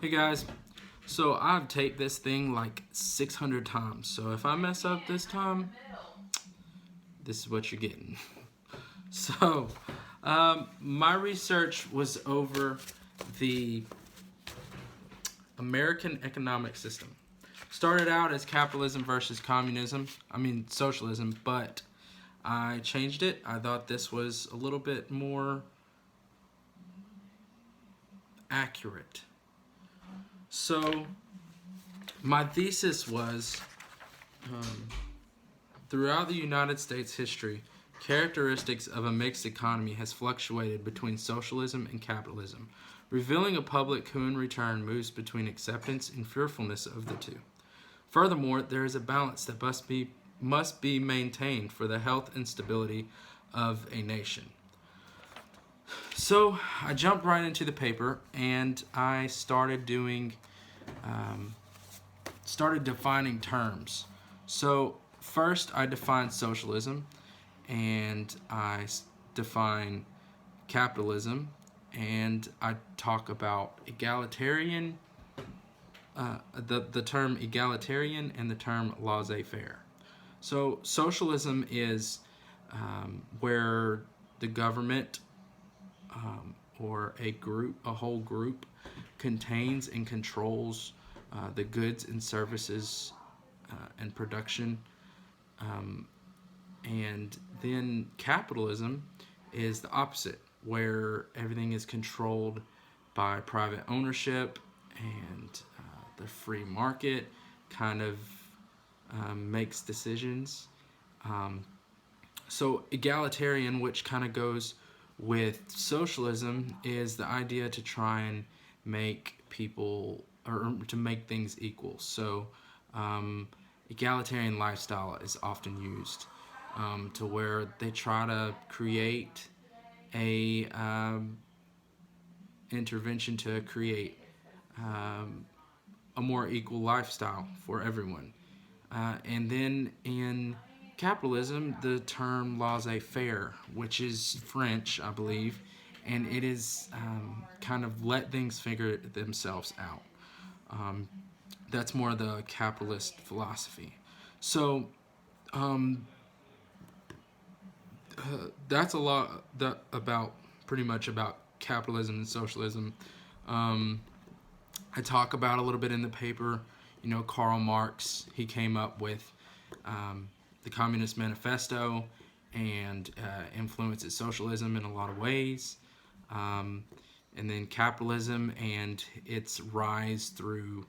Hey guys, so I've taped this thing like 600 times, so if I mess up this time, this is what you're getting. So, my research was over the American economic system. Started out as capitalism versus socialism, but I changed it. I thought this was a little bit more accurate. So, my thesis was throughout the United States history, characteristics of a mixed economy has fluctuated between socialism and capitalism, revealing a public who in return moves between acceptance and fearfulness of the two. Furthermore, there is a balance that must be maintained for the health and stability of a nation. So I jumped right into the paper and I started defining terms. So first I defined socialism, and I define capitalism, and I talk about egalitarian, the term egalitarian and the term laissez-faire. So socialism is where the government or a whole group contains and controls the goods and services and production. And then capitalism is the opposite, where everything is controlled by private ownership, and the free market kind of makes decisions. So egalitarian, which kind of goes with socialism, is the idea to try and make people, or to make things equal. So egalitarian lifestyle is often used to where they try to create a intervention to create a more equal lifestyle for everyone. And then in capitalism, the term laissez-faire, which is French, I believe, and it is kind of let things figure themselves out. That's more the capitalist philosophy. So that's a lot about pretty much about capitalism and socialism. I talk about a little bit in the paper. Karl Marx, he came up with the Communist Manifesto and influences socialism in a lot of ways. And then capitalism and its rise through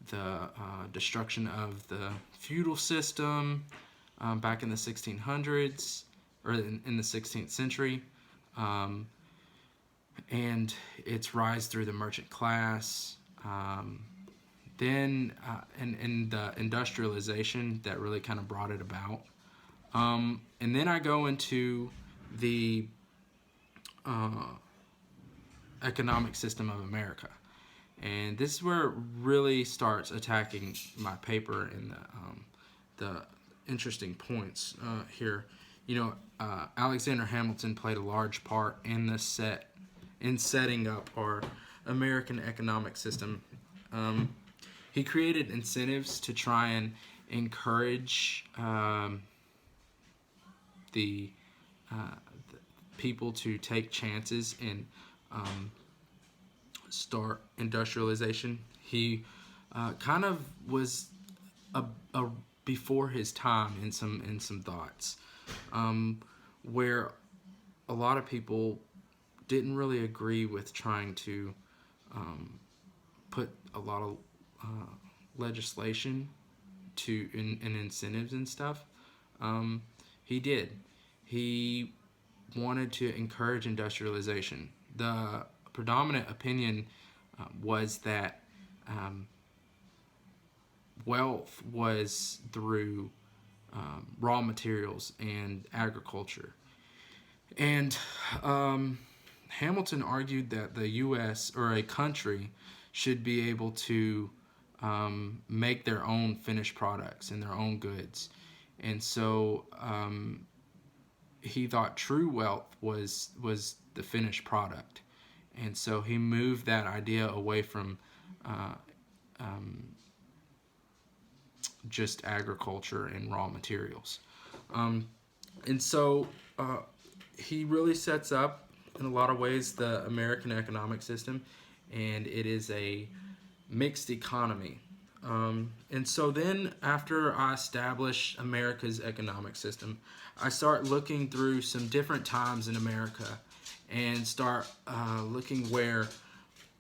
the destruction of the feudal system back in the 1600s, or in the 16th century, and its rise through the merchant class, then and the industrialization that really kind of brought it about. And then I go into the economic system of America. And this is where it really starts attacking my paper and the interesting points here. Alexander Hamilton played a large part in setting up our American economic system. He created incentives to try and encourage the people to take chances and start industrialization. He kind of was a before his time in some thoughts, where a lot of people didn't really agree with trying to put a lot of legislation and incentives and stuff. He did. He wanted to encourage industrialization. The predominant opinion was that wealth was through raw materials and agriculture. And Hamilton argued that the U.S. or a country should be able to make their own finished products and their own goods. And so he thought true wealth was the finished product. And so he moved that idea away from uh, um, just agriculture and raw materials. Um, and so he really sets up, in a lot of ways, the American economic system, and it is a mixed economy. And so then, after I establish America's economic system, I start looking through some different times in America, and start looking where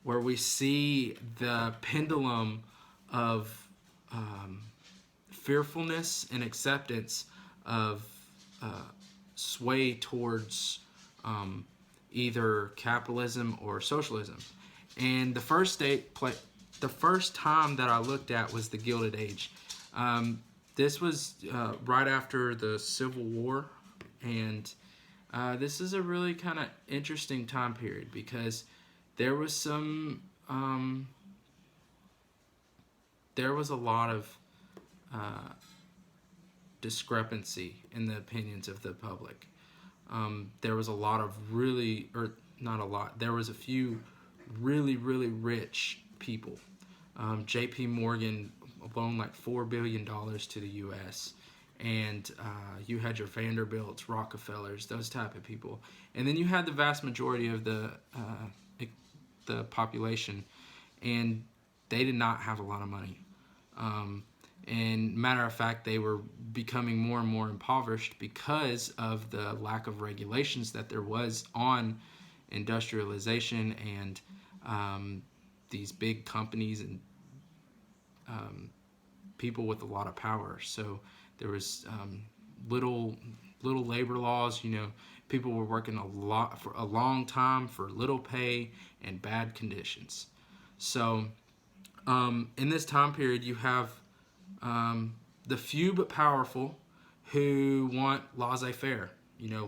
we see the pendulum of fearfulness and acceptance of sway towards either capitalism or socialism. And the first time that I looked at was the Gilded Age. This was right after the Civil War, and this is a really kind of interesting time period because there was some there was a lot of discrepancy in the opinions of the public. There was a lot of really, or not a lot, there was a few really, really rich people. J.P. Morgan loaned like $4 billion to the U.S., and you had your Vanderbilts, Rockefellers, those type of people. And then you had the vast majority of the population, and they did not have a lot of money. And matter of fact, they were becoming more and more impoverished because of the lack of regulations that there was on industrialization and these big companies and people with a lot of power. So there was little labor laws. People were working a lot for a long time for little pay and bad conditions. So in this time period, you have the few but powerful who want laissez-faire.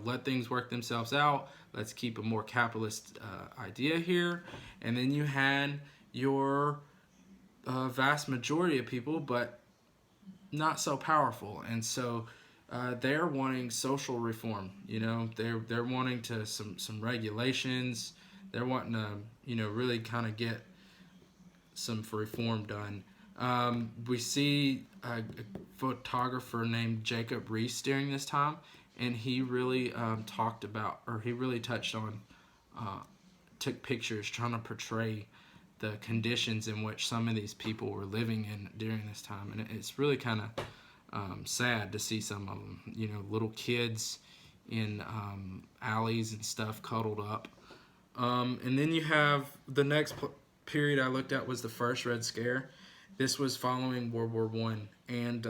Let things work themselves out. Let's keep a more capitalist idea here. And then you had your vast majority of people, but not so powerful. And so they're wanting social reform. They're wanting to some regulations. They're wanting to really kind of get some reform done. We see a photographer named Jacob Riis during this time, and he really talked about, or he really touched on, took pictures trying to portray the conditions in which some of these people were living in during this time. And it's really kind of sad to see some of them, little kids in alleys and stuff cuddled up. And then you have the next period I looked at was the first Red Scare. This was following World War One, and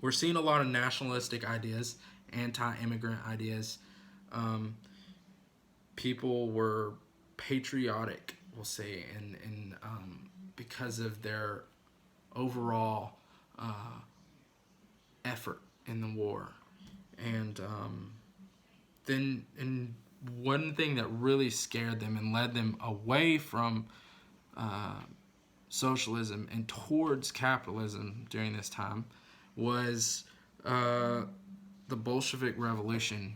we're seeing a lot of nationalistic ideas, anti-immigrant ideas. People were patriotic, we'll say, and because of their overall effort in the war. And then one thing that really scared them and led them away from socialism and towards capitalism during this time was the Bolshevik Revolution.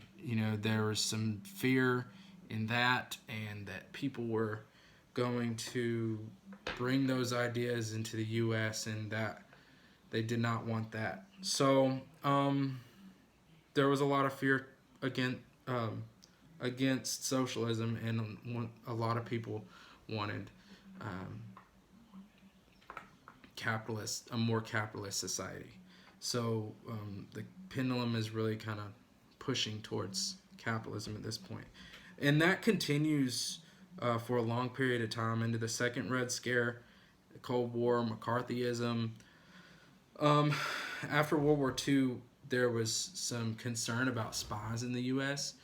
There was some fear in that, and that people were going to bring those ideas into the U.S., and that they did not want that. So there was a lot of fear against socialism, and a lot of people wanted a more capitalist society. So the pendulum is really kind of pushing towards capitalism at this point. And that continues for a long period of time into the Second Red Scare, the Cold War, McCarthyism. After World War II, there was some concern about spies in the U.S.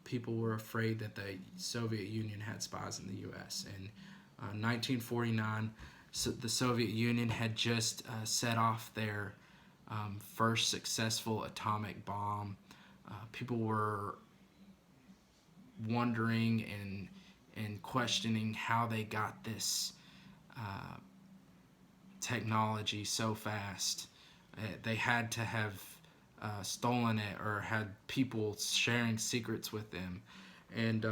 People were afraid that the Soviet Union had spies in the U.S. And 1949, the Soviet Union had just set off their first successful atomic bomb. People were wondering and questioning how they got this technology so fast. They had to have stolen it or had people sharing secrets with them. And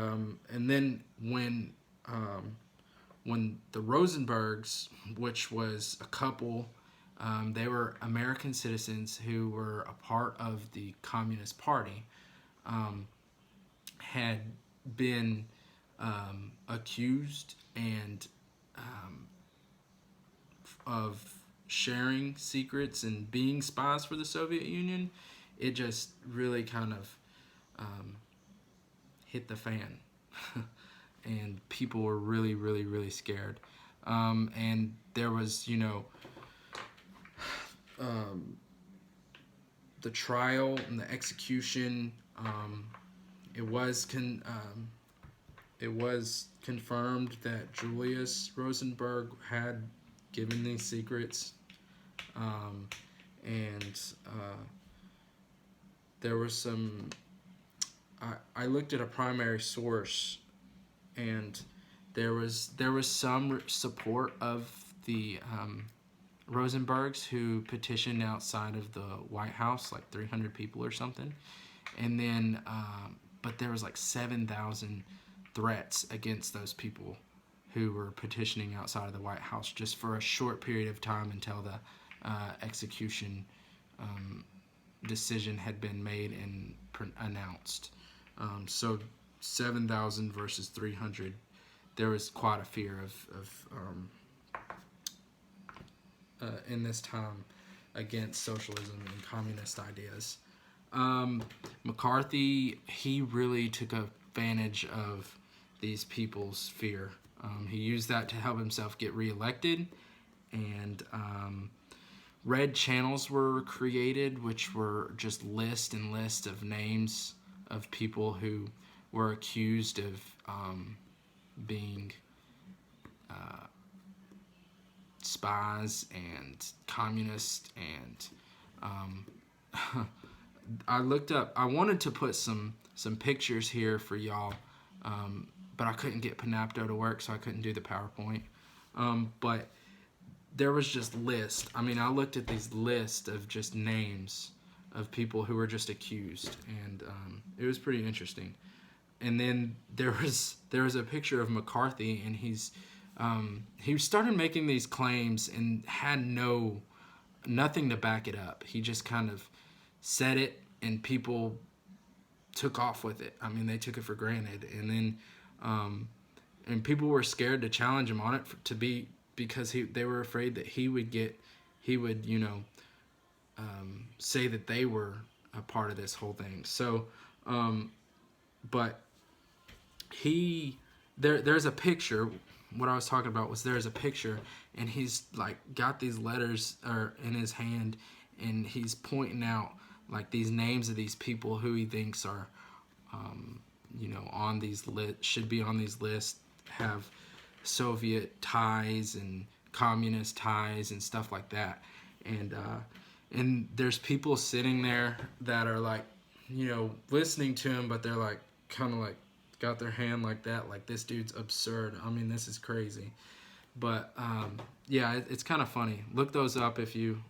then when when the Rosenbergs, which was a couple, they were American citizens who were a part of the Communist Party, had been accused and of sharing secrets and being spies for the Soviet Union. It just really kind of hit the fan. And people were really, really, really scared. And there was, the trial and the execution. It was confirmed that Julius Rosenberg had given these secrets, and there was some. I looked at a primary source, and there was some support of the Rosenbergs who petitioned outside of the White House, like 300 people or something, and then but there was like 7,000 threats against those people who were petitioning outside of the White House just for a short period of time until the execution decision had been made and announced. So 7,000 versus 300, there was quite a fear of in this time against socialism and communist ideas. McCarthy, he really took advantage of these people's fear. He used that to help himself get reelected, and red channels were created, which were just list and list of names of people who were accused of being spies and communists, and I looked up. I wanted to put some pictures here for y'all, but I couldn't get Panapto to work, so I couldn't do the PowerPoint. But there was just lists. I mean, I looked at these lists of just names of people who were just accused, and it was pretty interesting. And then there was a picture of McCarthy, and he started making these claims and had nothing to back it up. He just kind of said it, and people took off with it. I mean, they took it for granted, and then and people were scared to challenge him on it because they were afraid that he would say that they were a part of this whole thing. So, but there's a picture. What I was talking about was there's a picture, and he's like got these letters in his hand, and he's pointing out like these names of these people who he thinks are, on these should be on these lists, have Soviet ties and communist ties and stuff like that, and there's people sitting there that are like, listening to him, but they're like kind of like got their hand like that, like this dude's absurd. I mean, this is crazy. But yeah, it's kind of funny. Look those up if you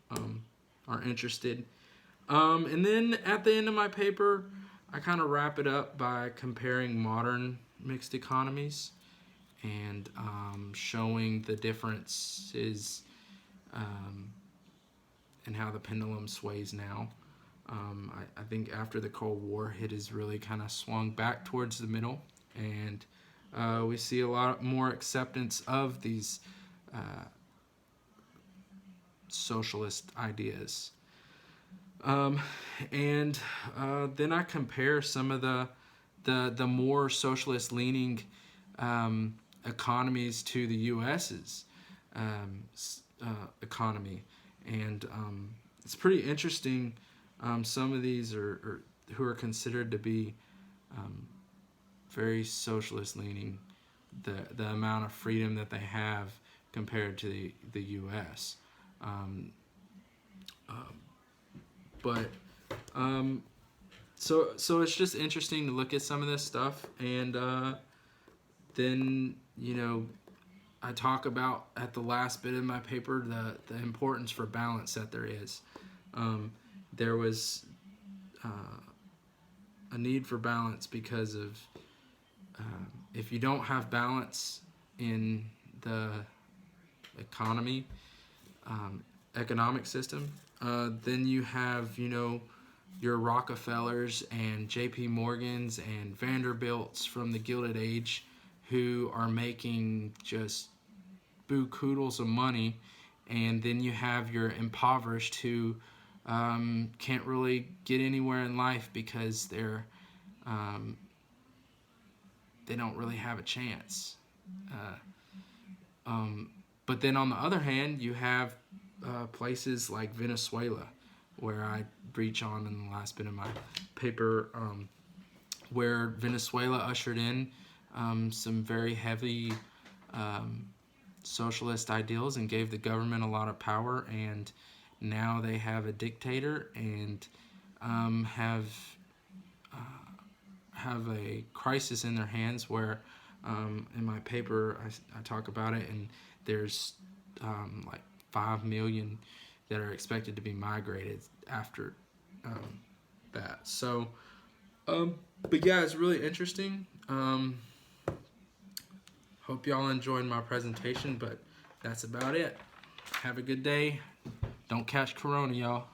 are interested. And then at the end of my paper, I kind of wrap it up by comparing modern mixed economies and showing the differences and how the pendulum sways now. I think after the Cold War, it has really kind of swung back towards the middle, and we see a lot more acceptance of these socialist ideas. And then I compare some of the more socialist leaning economies to the U.S.'s economy, and it's pretty interesting. Some of these are who are considered to be very socialist leaning, the amount of freedom that they have compared to the U.S. So it's just interesting to look at some of this stuff, and then I talk about at the last bit of my paper the importance for balance that there is. There was a need for balance because of if you don't have balance in the economy, economic system. Then you have, you know, your Rockefellers and J.P. Morgans and Vanderbilts from the Gilded Age, who are making just buku-doodles of money. And then you have your impoverished who can't really get anywhere in life because they don't really have a chance. But then on the other hand, you have places like Venezuela, where I breach on in the last bit of my paper, where Venezuela ushered in some very heavy socialist ideals and gave the government a lot of power, and now they have a dictator and have a crisis in their hands where in my paper I talk about it, and there's like 5 million that are expected to be migrated after that. So but yeah, it's really interesting. Hope y'all enjoyed my presentation, but that's about it. Have a good day. Don't catch corona, y'all.